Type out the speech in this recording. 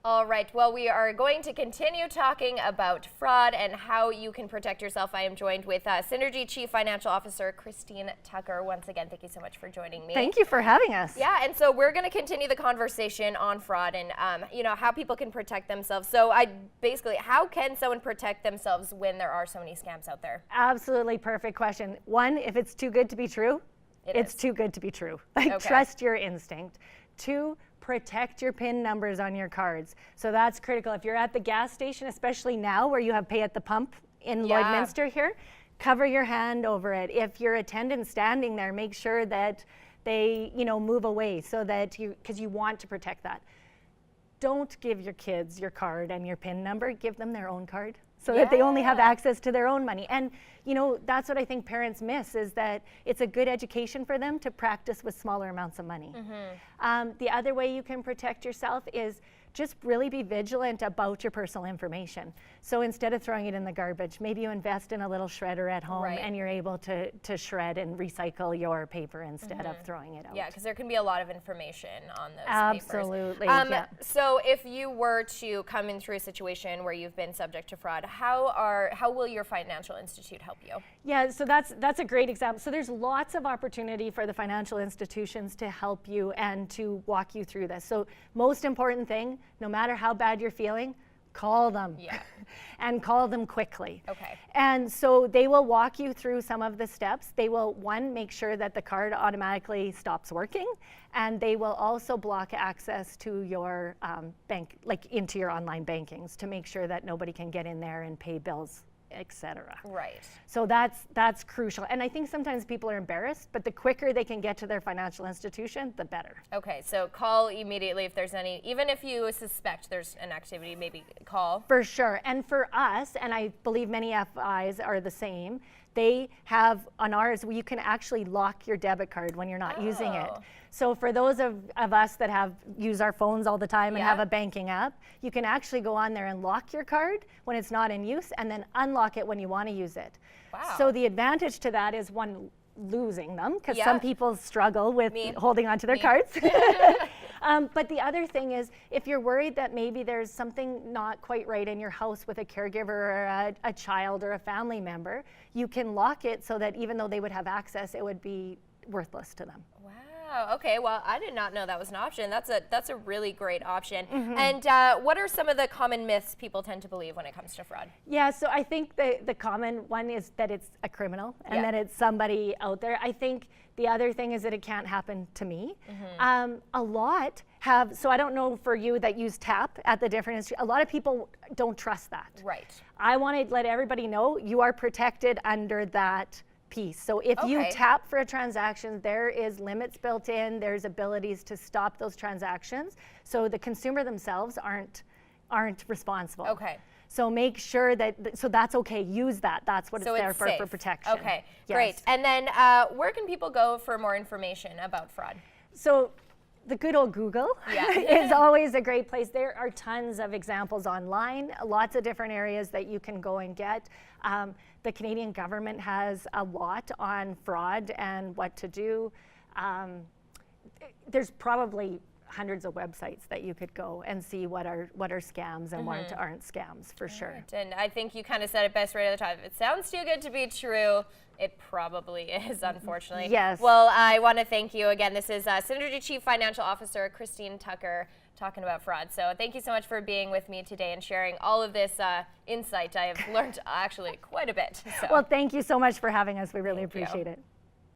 All right, well, we are going to continue talking about fraud and how you can protect yourself. I am joined with Synergy Chief Financial Officer Christine Tucker. Once again, thank you so much for joining me. Thank you for having us. Yeah, and so we're going to continue the conversation on fraud and how people can protect themselves. So how can someone protect themselves when there are so many scams out there? Absolutely perfect question. One, if it's too good to be true, it's too good to be true. Trust your instinct. Two, protect your PIN numbers on your cards. So that's critical. If you're at the gas station, especially now where you have pay at the pump in Lloydminster here, cover your hand over it. If your attendant's standing there, make sure that they, move away so that because you want to protect that. Don't give your kids your card and your PIN number. Give them their own card so that they only have access to their own money. And that's what I think parents miss, is that it's a good education for them to practice with smaller amounts of money. The other way you can protect yourself is just really be vigilant about your personal information. So instead of throwing it in the garbage, maybe you invest in a little shredder at home and you're able to shred and recycle your paper instead of throwing it out. Yeah, because there can be a lot of information on those Absolutely. papers. So if you were to come in through a situation where you've been subject to fraud, how will your financial institute help you? Yeah, so that's a great example. So there's lots of opportunity for the financial institutions to help you and to walk you through this. So most important thing, no matter how bad you're feeling, call them. And call them quickly. Okay. And so they will walk you through some of the steps. They will, one, make sure that the card automatically stops working, and they will also block access to your bank, like into your online bankings, to make sure that nobody can get in there and pay bills, etc. Right. So that's crucial. And I think sometimes people are embarrassed, but the quicker they can get to their financial institution, the better. Okay, so call immediately if there's any, even if you suspect there's an activity, maybe call. For sure. And for us, and I believe many FIs are the same, they have on ours, you can actually lock your debit card when you're not using it. So for those of us that use our phones all the time and have a banking app, you can actually go on there and lock your card when it's not in use and then unlock it when you want to use it. Wow. So the advantage to that is, one, losing them, because some people struggle with holding onto their cards. But the other thing is, if you're worried that maybe there's something not quite right in your house with a caregiver or a child or a family member, you can lock it so that even though they would have access, it would be worthless to them. Wow. Okay. Well, I did not know that was an option. That's a really great option. And what are some of the common myths people tend to believe when it comes to fraud? Yeah. So I think the common one is that it's a criminal and that it's somebody out there. I think the other thing is that it can't happen to me. A lot have. So I don't know for you that use TAP at the different industry. A lot of people don't trust that. Right. I want to let everybody know you are protected under that piece. So if you tap for a transaction, there is limits built in, there's abilities to stop those transactions. So the consumer themselves aren't responsible. Okay. So make sure so that's okay, use that. That's what it's there for protection. Okay, great. And then where can people go for more information about fraud? So the good old Google is always a great place. There are tons of examples online, lots of different areas that you can go and get. The Canadian government has a lot on fraud and what to do. There's probably hundreds of websites that you could go and see what are scams and what aren't scams, for sure. Right. And I think you kind of said it best right at the top. If it sounds too good to be true, it probably is, unfortunately. Yes. Well, I want to thank you again. This is Synergy Chief Financial Officer Christine Tucker talking about fraud. So thank you so much for being with me today and sharing all of this insight. I have learned actually quite a bit. So. Well, thank you so much for having us. We really appreciate it.